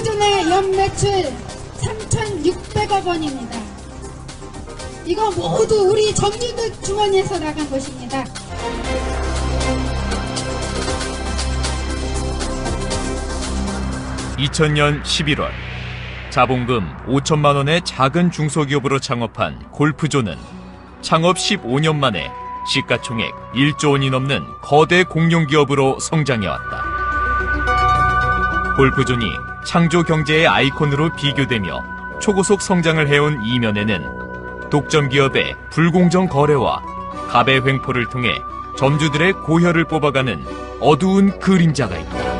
골프존의 연매출 3,600억 원입니다. 이거 모두 우리 점주들 주머니에서 나간 것입니다. (2000년 11월) 자본금 5천만 원의 작은 중소기업으로 창업한 골프존은 창업 15년 만에 시가총액 1조 원이 넘는 거대 공룡기업으로 성장해왔다. 골프존이 창조 경제의 아이콘으로 비교되며 초고속 성장을 해온 이면에는 독점기업의 불공정 거래와 갑의 횡포를 통해 점주들의 고혈을 뽑아가는 어두운 그림자가 있다.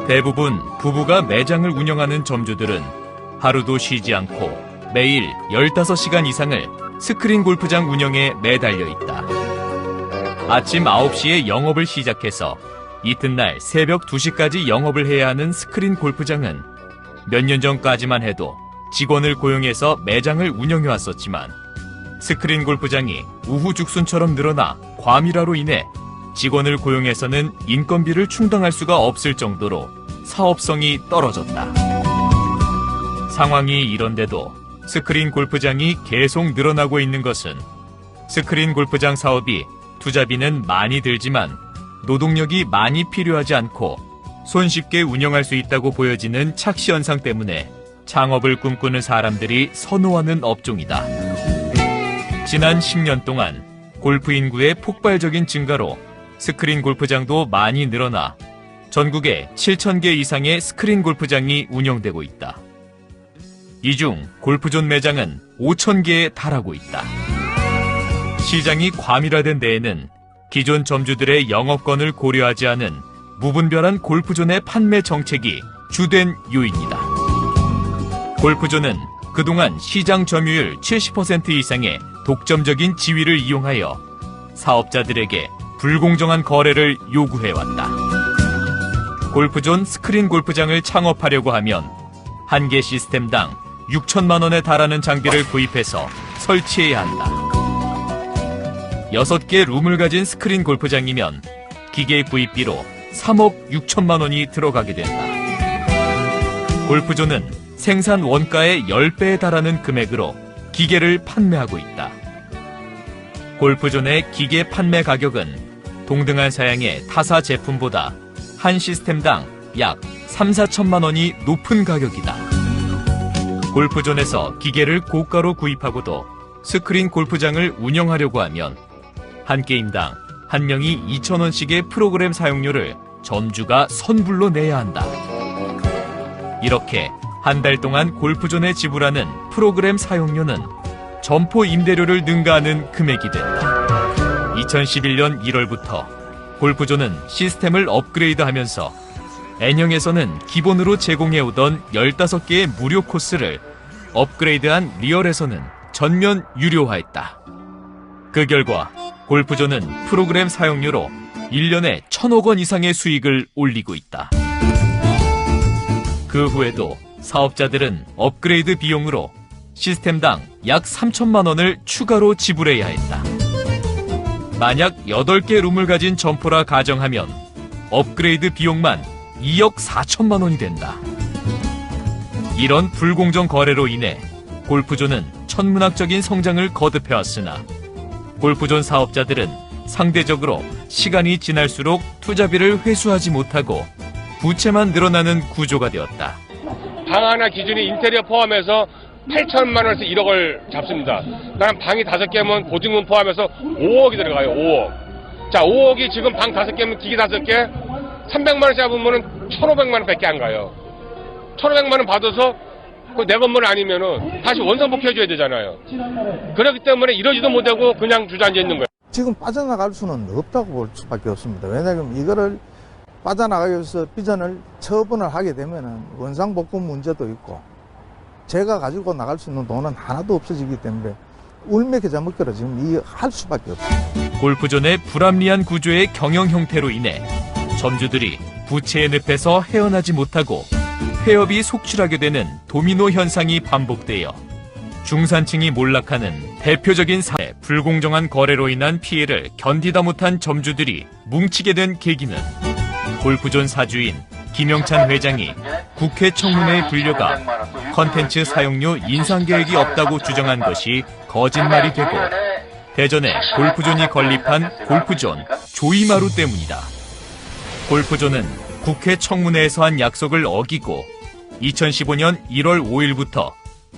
대부분 부부가 매장을 운영하는 점주들은 하루도 쉬지 않고 매일 15시간 이상을 스크린 골프장 운영에 매달려 있다. 아침 9시에 영업을 시작해서 이튿날 새벽 2시까지 영업을 해야 하는 스크린 골프장은 몇 년 전까지만 해도 직원을 고용해서 매장을 운영해왔었지만 스크린 골프장이 우후죽순처럼 늘어나 과밀화로 인해 직원을 고용해서는 인건비를 충당할 수가 없을 정도로 사업성이 떨어졌다. 상황이 이런데도 스크린 골프장이 계속 늘어나고 있는 것은 스크린 골프장 사업이 투자비는 많이 들지만 노동력이 많이 필요하지 않고 손쉽게 운영할 수 있다고 보여지는 착시 현상 때문에 창업을 꿈꾸는 사람들이 선호하는 업종이다. 지난 10년 동안 골프 인구의 폭발적인 증가로 스크린 골프장도 많이 늘어나 전국에 7,000개 이상의 스크린 골프장이 운영되고 있다. 이 중 골프존 매장은 5,000개에 달하고 있다. 시장이 과밀화된 데에는 기존 점주들의 영업권을 고려하지 않은 무분별한 골프존의 판매 정책이 주된 요인이다. 골프존은 그동안 시장 점유율 70% 이상의 독점적인 지위를 이용하여 사업자들에게 불공정한 거래를 요구해왔다. 골프존 스크린 골프장을 창업하려고 하면 한 개 시스템당 6천만 원에 달하는 장비를 구입해서 설치해야 한다. 6개 룸을 가진 스크린 골프장이면 기계 구입비로 3억 6천만 원이 들어가게 된다. 골프존은 생산 원가의 10배에 달하는 금액으로 기계를 판매하고 있다. 골프존의 기계 판매 가격은 동등한 사양의 타사 제품보다 한 시스템당 약 3, 4천만 원이 높은 가격이다. 골프존에서 기계를 고가로 구입하고도 스크린 골프장을 운영하려고 하면 한 게임당 한 명이 2,000원씩의 프로그램 사용료를 점주가 선불로 내야 한다. 이렇게 한 달 동안 골프존에 지불하는 프로그램 사용료는 점포 임대료를 능가하는 금액이 된다. 2011년 1월부터 골프존은 시스템을 업그레이드하면서 N형에서는 기본으로 제공해오던 15개의 무료 코스를 업그레이드한 리얼에서는 전면 유료화했다. 그 결과 골프존은 프로그램 사용료로 1년에 1,000억 원 이상의 수익을 올리고 있다. 그 후에도 사업자들은 업그레이드 비용으로 시스템당 약 3천만 원을 추가로 지불해야 했다. 만약 8개 룸을 가진 점포라 가정하면 업그레이드 비용만 2억 4천만 원이 된다. 이런 불공정 거래로 인해 골프존은 천문학적인 성장을 거듭해왔으나 골프존 사업자들은 상대적으로 시간이 지날수록 투자비를 회수하지 못하고 부채만 늘어나는 구조가 되었다. 방 하나 기준이 인테리어 포함해서 8천만 원에서 1억을 잡습니다. 그럼 방이 5개면 보증금 포함해서 5억이 들어가요. 5억. 자, 5억이 지금 방 5개면 기계 5개 300만 원 잡으면 1,500만 원 밖에 안 가요. 1,500만 원 받아서 내 건물 아니면은 다시 원상복귀 해줘야 되잖아요. 그렇기 때문에 이러지도 못하고 그냥 주저앉아 있는 거예요. 지금 빠져나갈 수는 없다고 볼 수밖에 없습니다. 왜냐하면 이거를 빠져나가기 위해서 비전을 처분을 하게 되면은 원상복구 문제도 있고 제가 가지고 나갈 수 있는 돈은 하나도 없어지기 때문에 울맥해자먹기로 지금 할 수밖에 없습니다. 골프존의 불합리한 구조의 경영 형태로 인해 점주들이 부채의 늪에서 헤어나지 못하고 폐업이 속출하게 되는 도미노 현상이 반복되어 중산층이 몰락하는 대표적인 사례. 불공정한 거래로 인한 피해를 견디다 못한 점주들이 뭉치게 된 계기는 골프존 사주인 김영찬 회장이 국회 청문회에 불려가 컨텐츠 사용료 인상 계획이 없다고 주장한 것이 거짓말이 되고 대전에 골프존이 건립한 골프존 조이마루 때문이다. 골프존은 국회 청문회에서 한 약속을 어기고 2015년 1월 5일부터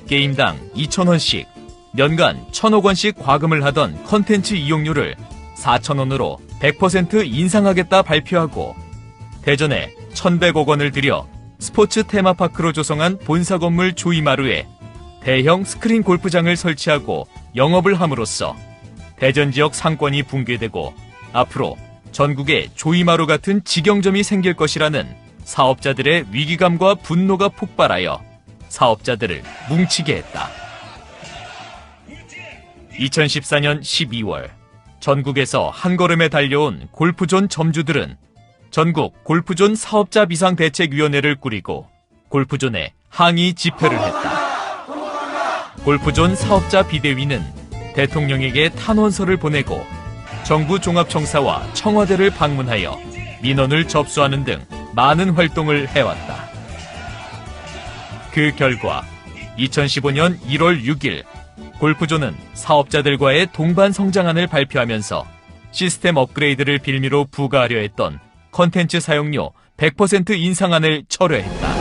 게임당 2,000원씩 년간 1,000억 원씩 과금을 하던 컨텐츠 이용료를 4,000원으로 100% 인상하겠다 발표하고 대전에 1,100억 원을 들여 스포츠 테마파크로 조성한 본사 건물 조이마루에 대형 스크린 골프장을 설치하고 영업을 함으로써 대전 지역 상권이 붕괴되고 앞으로 전국에 조이마루 같은 직영점이 생길 것이라는 사업자들의 위기감과 분노가 폭발하여 사업자들을 뭉치게 했다. 2014년 12월 전국에서 한걸음에 달려온 골프존 점주들은 전국 골프존 사업자 비상대책위원회를 꾸리고 골프존에 항의 집회를 했다. 골프존 사업자 비대위는 대통령에게 탄원서를 보내고 정부 종합청사와 청와대를 방문하여 민원을 접수하는 등 많은 활동을 해왔다. 그 결과 2015년 1월 6일 골프존은 사업자들과의 동반 성장안을 발표하면서 시스템 업그레이드를 빌미로 부과하려 했던 컨텐츠 사용료 100% 인상안을 철회했다.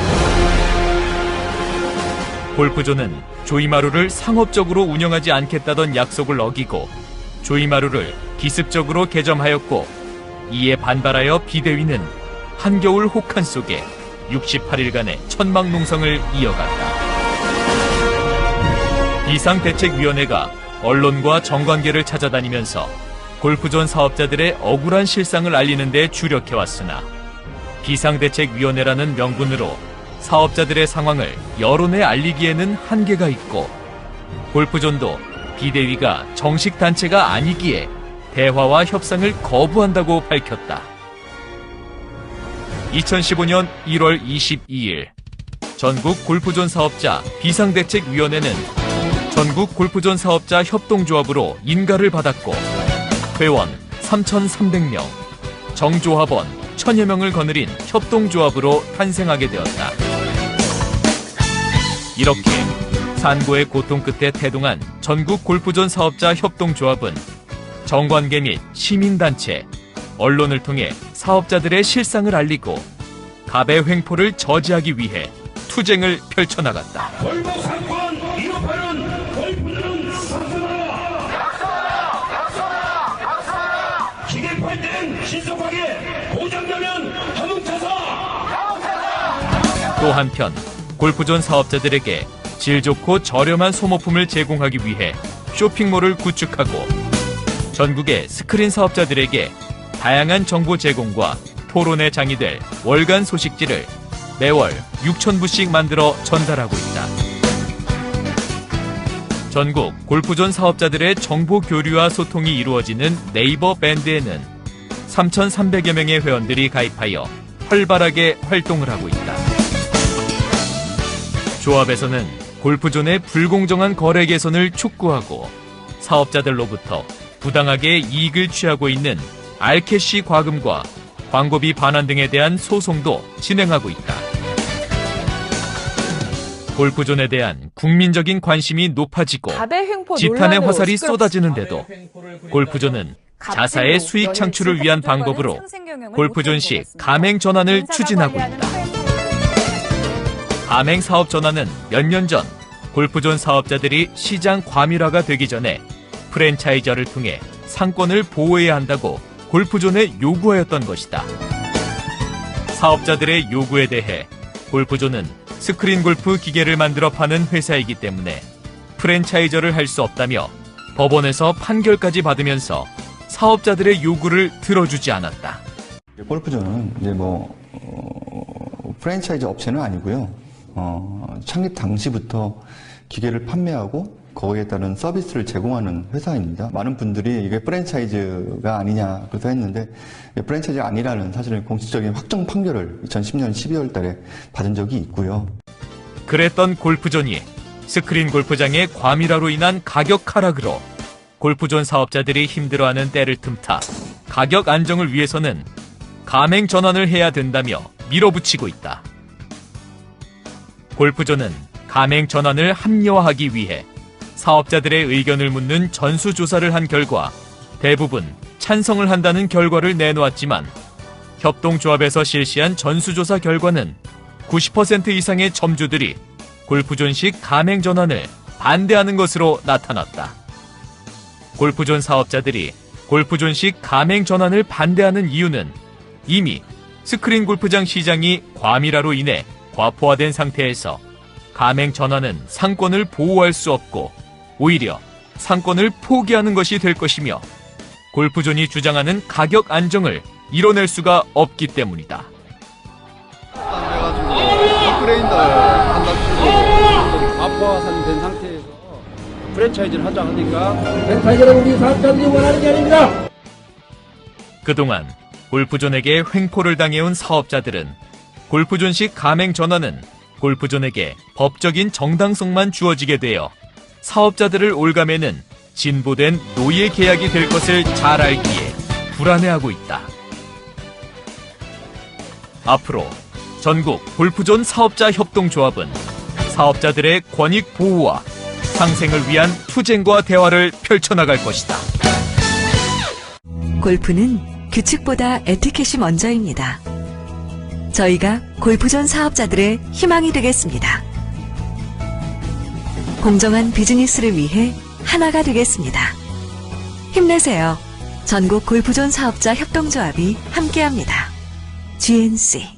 골프존은 조이마루를 상업적으로 운영하지 않겠다던 약속을 어기고 조이마루를 기습적으로 개점하였고 이에 반발하여 비대위는 한겨울 혹한 속에 68일간의 천막농성을 이어갔다. 비상대책위원회가 언론과 정관계를 찾아다니면서 골프존 사업자들의 억울한 실상을 알리는 데 주력해왔으나 비상대책위원회라는 명분으로 사업자들의 상황을 여론에 알리기에는 한계가 있고 골프존도 비대위가 정식 단체가 아니기에 대화와 협상을 거부한다고 밝혔다. 2015년 1월 22일 전국 골프존 사업자 비상대책위원회는 전국 골프존 사업자 협동조합으로 인가를 받았고 회원 3,300명, 정조합원 1,000여 명을 거느린 협동조합으로 탄생하게 되었다. 이렇게 산고의 고통 끝에 태동한 전국 골프존 사업자 협동조합은 정관계 및 시민단체, 언론을 통해 사업자들의 실상을 알리고 갑의 횡포를 저지하기 위해 투쟁을 펼쳐나갔다. 골프 상권 158은 골프는 박사라! 기계팔 땐 신속하게 고장나면 화물타서! 또 한편 골프존 사업자들에게 질 좋고 저렴한 소모품을 제공하기 위해 쇼핑몰을 구축하고 전국의 스크린 사업자들에게 다양한 정보 제공과 토론의 장이 될 월간 소식지를 매월 6,000부씩 만들어 전달하고 있다. 전국 골프존 사업자들의 정보 교류와 소통이 이루어지는 네이버 밴드에는 3,300여 명의 회원들이 가입하여 활발하게 활동을 하고 있다. 조합에서는 골프존의 불공정한 거래 개선을 촉구하고 사업자들로부터 부당하게 이익을 취하고 있는 알캐시 과금과 광고비 반환 등에 대한 소송도 진행하고 있다. 골프존에 대한 국민적인 관심이 높아지고 지탄의 화살이 쏟아지는데도 골프존은 자사의 수익 창출을 위한 방법으로 골프존식 가맹 전환을 추진하고 있다. 가맹 사업 전환은 몇 년 전 골프존 사업자들이 시장 과밀화가 되기 전에 프랜차이저를 통해 상권을 보호해야 한다고 골프존에 요구하였던 것이다. 사업자들의 요구에 대해 골프존은 스크린 골프 기계를 만들어 파는 회사이기 때문에 프랜차이저를 할 수 없다며 법원에서 판결까지 받으면서 사업자들의 요구를 들어주지 않았다. 골프존은 이제 프랜차이즈 업체는 아니고요. 창립 당시부터 기계를 판매하고 거기에 따른 서비스를 제공하는 회사입니다. 많은 분들이 이게 프랜차이즈가 아니냐 그래서 했는데 프랜차이즈가 아니라는 사실은 공식적인 확정 판결을 2010년 12월 달에 받은 적이 있고요. 그랬던 골프존이 스크린 골프장의 과밀화로 인한 가격 하락으로 골프존 사업자들이 힘들어하는 때를 틈타 가격 안정을 위해서는 가맹 전환을 해야 된다며 밀어붙이고 있다. 골프존은 가맹 전환을 합리화하기 위해 사업자들의 의견을 묻는 전수조사를 한 결과 대부분 찬성을 한다는 결과를 내놓았지만 협동조합에서 실시한 전수조사 결과는 90% 이상의 점주들이 골프존식 가맹 전환을 반대하는 것으로 나타났다. 골프존 사업자들이 골프존식 가맹 전환을 반대하는 이유는 이미 스크린 골프장 시장이 과밀화로 인해 과포화된 상태에서 가맹 전환은 상권을 보호할 수 없고 오히려 상권을 포기하는 것이 될 것이며 골프존이 주장하는 가격 안정을 이뤄낼 수가 없기 때문이다. 업그레이드 한답시고 과포화된 상태에서 프랜차이즈를 하자 하니까 프랜차이즈는 우리 사업자들이 원하는 게 아닙니다. 그동안 골프존에게 횡포를 당해온 사업자들은 골프존식 가맹 전환은 골프존에게 법적인 정당성만 주어지게 되어 사업자들을 올가매는 진보된 노예 계약이 될 것을 잘 알기에 불안해하고 있다. 앞으로 전국 골프존 사업자 협동조합은 사업자들의 권익 보호와 상생을 위한 투쟁과 대화를 펼쳐나갈 것이다. 골프는 규칙보다 에티켓이 먼저입니다. 저희가 골프존 사업자들의 희망이 되겠습니다. 공정한 비즈니스를 위해 하나가 되겠습니다. 힘내세요. 전국 골프존 사업자 협동조합이 함께합니다. GNC